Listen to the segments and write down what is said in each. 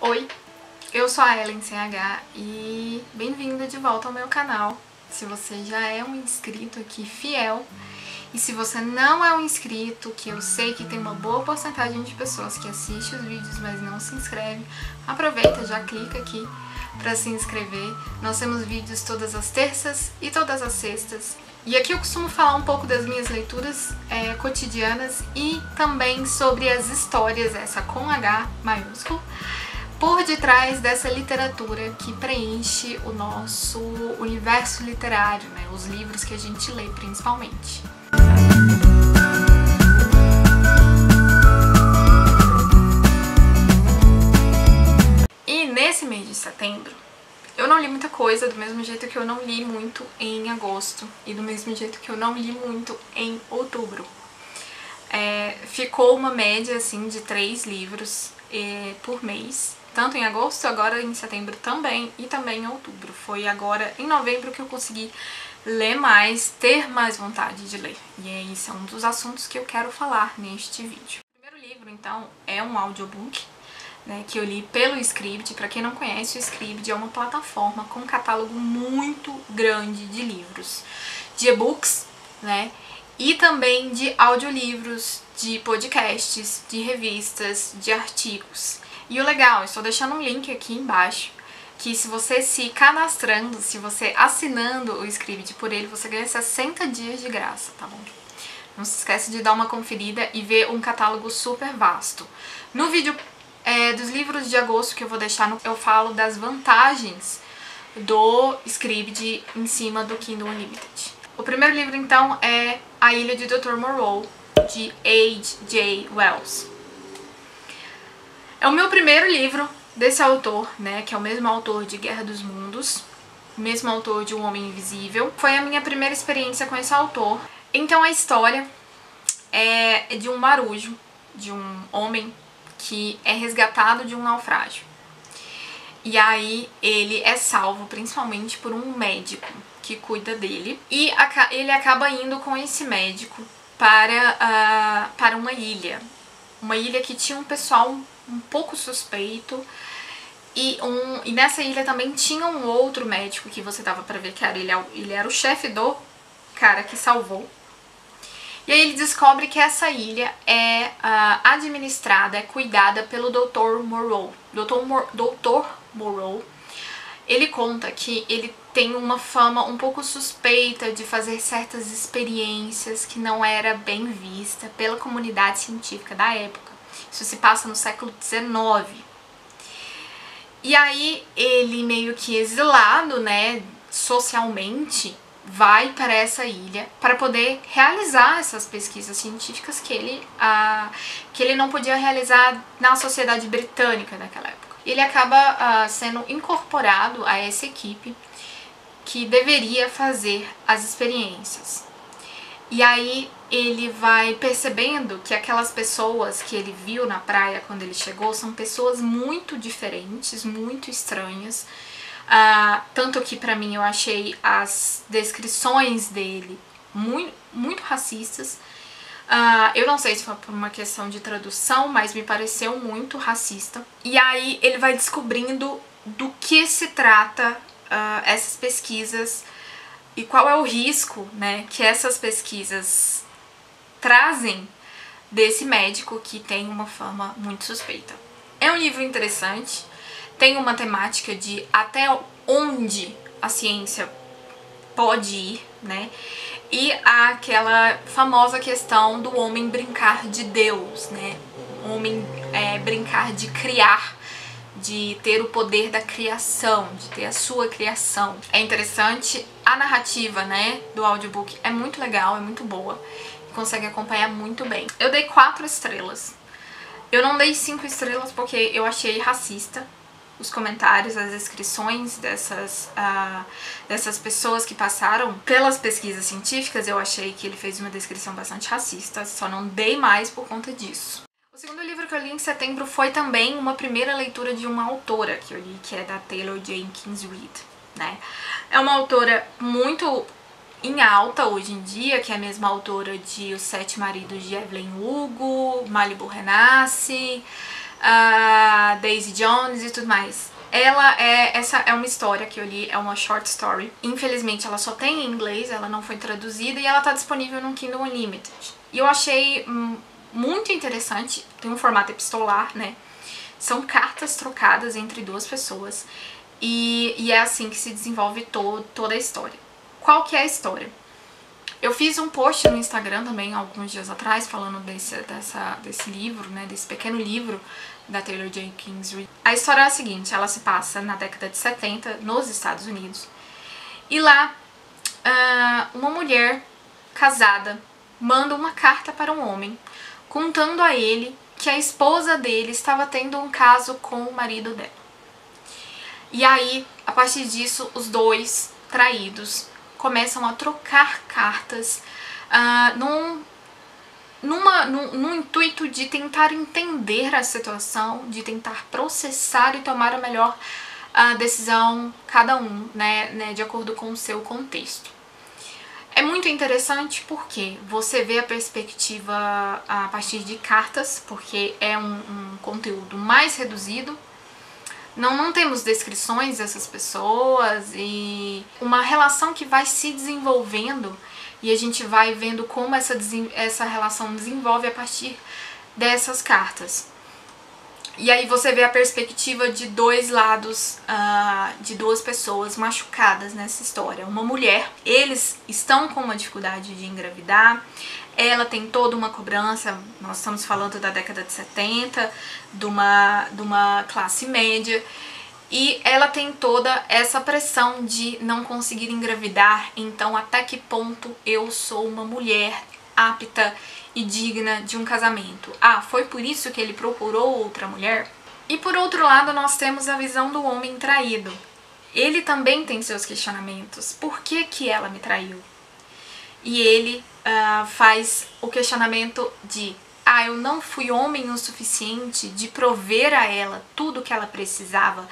Oi, eu sou a Ellen CH e bem-vinda de volta ao meu canal. Se você já é um inscrito aqui fiel e se você não é um inscrito, que eu sei que tem uma boa porcentagem de pessoas que assistem os vídeos, mas não se inscreve, aproveita, já clica aqui para se inscrever. Nós temos vídeos todas as terças e todas as sextas. E aqui eu costumo falar um pouco das minhas leituras cotidianas e também sobre as histórias, essa com H maiúsculo, por detrás dessa literatura que preenche o nosso universo literário, né? Os livros que a gente lê principalmente. E nesse mês de setembro, eu não li muita coisa, do mesmo jeito que eu não li muito em agosto e do mesmo jeito que eu não li muito em outubro. Ficou uma média assim de 3 livros por mês, tanto em agosto, agora em setembro também e também em outubro. Foi agora em novembro que eu consegui ler mais, ter mais vontade de ler. E esse é um dos assuntos que eu quero falar neste vídeo. O primeiro livro, então, é um audiobook, né, que eu li pelo Scribd. Para quem não conhece, o Scribd é uma plataforma com um catálogo muito grande de livros, de e-books, né, e também de audiolivros, de podcasts, de revistas, de artigos. E o legal, eu estou deixando um link aqui embaixo, que se você se cadastrando, se você assinando o Scribd por ele, você ganha 60 dias de graça, tá bom? Não se esquece de dar uma conferida e ver um catálogo super vasto. No vídeo dos livros de agosto que eu vou deixar, eu falo das vantagens do Scribd em cima do Kindle Unlimited. O primeiro livro, então, é A Ilha de Dr. Moreau, de H.G. Wells. É o meu primeiro livro desse autor, né, que é o mesmo autor de Guerra dos Mundos, o mesmo autor de Um Homem Invisível. Foi a minha primeira experiência com esse autor. Então a história é de um marujo, de um homem que é resgatado de um naufrágio. E aí ele é salvo principalmente por um médico que cuida dele. E ele acaba indo com esse médico para uma ilha. Uma ilha que tinha um pessoal um pouco suspeito. E nessa ilha também tinha um outro médico que você dava pra ver que ele era o chefe do cara que salvou. E aí ele descobre que essa ilha é administrada, é cuidada pelo Dr. Moreau. Dr. Moreau, ele conta que ele tem uma fama um pouco suspeita de fazer certas experiências que não era bem vista pela comunidade científica da época. Isso se passa no século XIX. E aí ele, meio que exilado, né, socialmente, vai para essa ilha para poder realizar essas pesquisas científicas que ele não podia realizar na sociedade britânica naquela época. Ele acaba sendo incorporado a essa equipe que deveria fazer as experiências. E aí ele vai percebendo que aquelas pessoas que ele viu na praia quando ele chegou são pessoas muito diferentes, muito estranhas. Tanto que pra mim eu achei as descrições dele muito racistas. Eu não sei se foi por uma questão de tradução, mas me pareceu muito racista. E aí ele vai descobrindo do que se trata essas pesquisas e qual é o risco, né, que essas pesquisas trazem desse médico que tem uma fama muito suspeita. É um livro interessante, tem uma temática de até onde a ciência pode ir, né? E aquela famosa questão do homem brincar de Deus, né? O homem brincar de criar, de ter o poder da criação, de ter a sua criação. É interessante, a narrativa, né, do audiobook é muito legal, é muito boa, consegue acompanhar muito bem. Eu dei 4 estrelas. Eu não dei 5 estrelas porque eu achei racista os comentários, as descrições dessas pessoas que passaram pelas pesquisas científicas. Eu achei que ele fez uma descrição bastante racista, só não dei mais por conta disso. O segundo livro que eu li em setembro foi também uma primeira leitura de uma autora que eu li, que é da Taylor Jenkins Reid, né? É uma autora muito em alta hoje em dia, que é a mesma autora de Os Sete Maridos de Evelyn Hugo, Malibu Renasce, a Daisy Jones e tudo mais. Essa é uma história que eu li, é uma short story. Infelizmente ela só tem em inglês, ela não foi traduzida e ela tá disponível no Kindle Unlimited. E eu achei muito interessante, tem um formato epistolar, né? São cartas trocadas entre duas pessoas e é assim que se desenvolve toda a história. Qual que é a história? Eu fiz um post no Instagram também, alguns dias atrás, falando desse livro, né, desse pequeno livro da Taylor Jenkins Reid. A história é a seguinte, ela se passa na década de 70, nos Estados Unidos, e lá uma mulher casada manda uma carta para um homem, contando a ele que a esposa dele estava tendo um caso com o marido dela. E aí, a partir disso, os dois traídos começam a trocar cartas num intuito de tentar entender a situação, de tentar processar e tomar a melhor decisão, cada um, né, de acordo com o seu contexto. É muito interessante porque você vê a perspectiva a partir de cartas, porque é um conteúdo mais reduzido. Não temos descrições dessas pessoas e uma relação que vai se desenvolvendo e a gente vai vendo como essa relação desenvolve a partir dessas cartas. E aí você vê a perspectiva de dois lados, de duas pessoas machucadas nessa história. Uma mulher, eles estão com uma dificuldade de engravidar, ela tem toda uma cobrança, nós estamos falando da década de 70, de uma classe média, e ela tem toda essa pressão de não conseguir engravidar, então até que ponto eu sou uma mulher apta e digna de um casamento? Foi por isso que ele procurou outra mulher? E por outro lado, nós temos a visão do homem traído. Ele também tem seus questionamentos. Por que que ela me traiu? E ele faz o questionamento de eu não fui homem o suficiente de prover a ela tudo que ela precisava,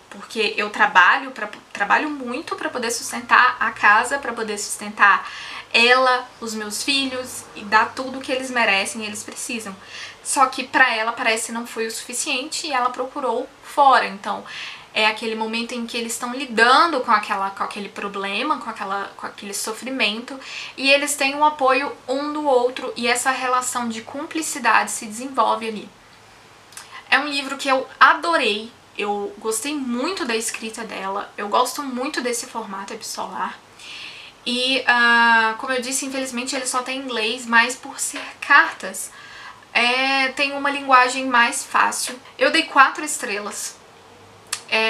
porque eu trabalho muito para poder sustentar a casa, para poder sustentar ela, os meus filhos e dar tudo o que eles merecem e eles precisam. Só que pra ela parece não foi o suficiente e ela procurou fora. Então é aquele momento em que eles estão lidando com aquele problema, com aquele sofrimento, e eles têm um apoio um do outro e essa relação de cumplicidade se desenvolve ali. É um livro que eu adorei, eu gostei muito da escrita dela, eu gosto muito desse formato epistolar. E, como eu disse, infelizmente ele só tem inglês, mas por ser cartas, tem uma linguagem mais fácil. Eu dei 4 estrelas.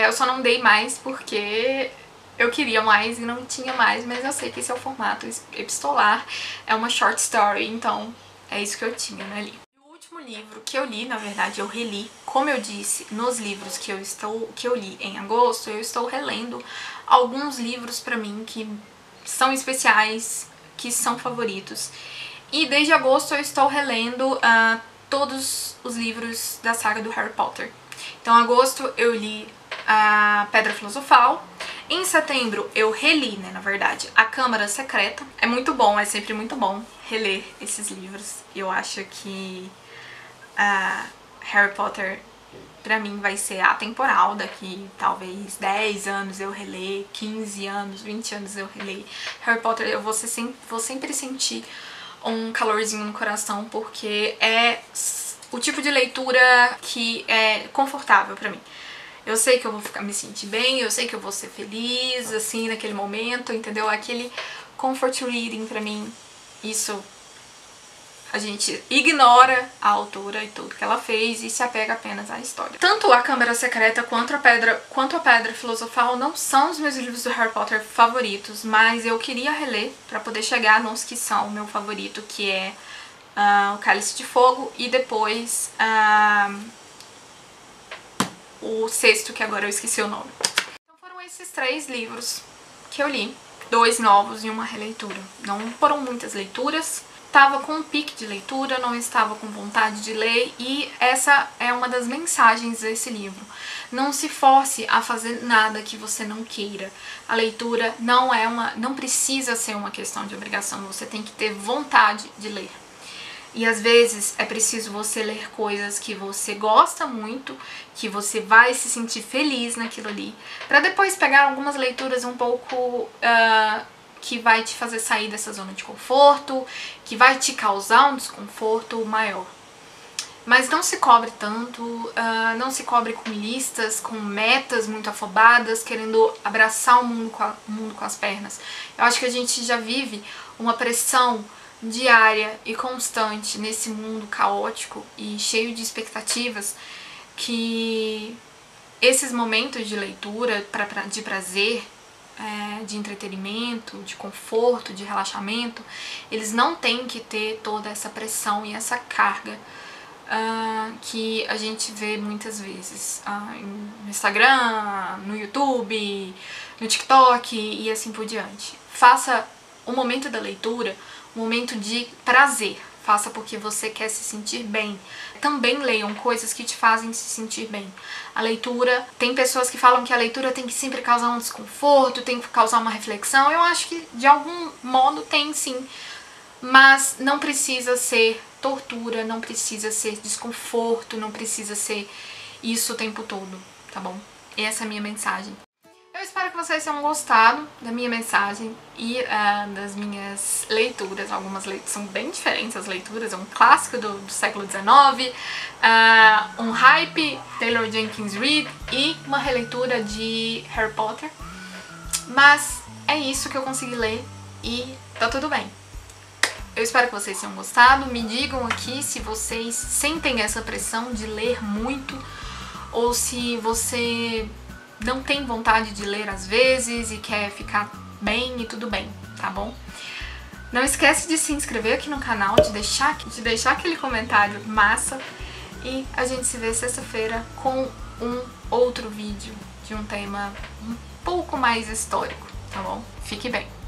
Eu só não dei mais porque eu queria mais e não tinha mais, mas eu sei que esse é o formato epistolar, é uma short story, então é isso que eu tinha, né, ali. O último livro que eu li, na verdade eu reli, como eu disse, nos livros que eu li em agosto, eu estou relendo alguns livros pra mim que são especiais, que são favoritos. E desde agosto eu estou relendo todos os livros da saga do Harry Potter. Então, em agosto eu li a Pedra Filosofal. Em setembro eu reli, né, na verdade, A Câmara Secreta. É muito bom, é sempre muito bom reler esses livros. Eu acho que Harry Potter, pra mim, vai ser atemporal. Daqui talvez 10 anos eu reler, 15 anos, 20 anos eu reler Harry Potter. Eu vou sempre sentir um calorzinho no coração, porque é o tipo de leitura que é confortável pra mim. Eu sei que eu vou me sentir bem, eu sei que eu vou ser feliz, assim, naquele momento, entendeu? Aquele comfort reading pra mim, isso a gente ignora a autora e tudo que ela fez e se apega apenas à história. Tanto A Câmara Secreta quanto a Pedra Filosofal não são os meus livros do Harry Potter favoritos, mas eu queria reler pra poder chegar nos que são o meu favorito, que é o Cálice de Fogo e depois o sexto, que agora eu esqueci o nome. Então foram esses 3 livros que eu li, 2 novos e uma releitura. Não foram muitas leituras, estava com um pique de leitura, não estava com vontade de ler, e essa é uma das mensagens desse livro. Não se force a fazer nada que você não queira. A leitura não precisa ser uma questão de obrigação, você tem que ter vontade de ler. E às vezes é preciso você ler coisas que você gosta muito, que você vai se sentir feliz naquilo ali, pra depois pegar algumas leituras um pouco que vai te fazer sair dessa zona de conforto, que vai te causar um desconforto maior. Mas não se cobre tanto, não se cobre com listas, com metas muito afobadas, querendo abraçar o mundo com as pernas. Eu acho que a gente já vive uma pressão diária e constante nesse mundo caótico e cheio de expectativas, que esses momentos de leitura, de prazer, de entretenimento, de conforto, de relaxamento, eles não têm que ter toda essa pressão e essa carga que a gente vê muitas vezes no Instagram, no YouTube, no TikTok e assim por diante. Faça o momento da leitura um momento de prazer. Faça porque você quer se sentir bem. Também leiam coisas que te fazem se sentir bem. A leitura, tem pessoas que falam que a leitura tem que sempre causar um desconforto, tem que causar uma reflexão. Eu acho que de algum modo tem sim, mas não precisa ser tortura, não precisa ser desconforto, não precisa ser isso o tempo todo, tá bom? Essa é a minha mensagem. Eu espero que vocês tenham gostado da minha mensagem e das minhas leituras. Algumas são bem diferentes as leituras, é um clássico do século XIX, um hype, Taylor Jenkins Reid, e uma releitura de Harry Potter. Mas é isso que eu consegui ler e tá tudo bem. Eu espero que vocês tenham gostado. Me digam aqui se vocês sentem essa pressão de ler muito ou se você não tem vontade de ler às vezes e quer ficar bem e tudo bem, tá bom? Não esquece de se inscrever aqui no canal, de deixar aquele comentário massa, e a gente se vê sexta-feira com um outro vídeo de um tema um pouco mais histórico, tá bom? Fique bem!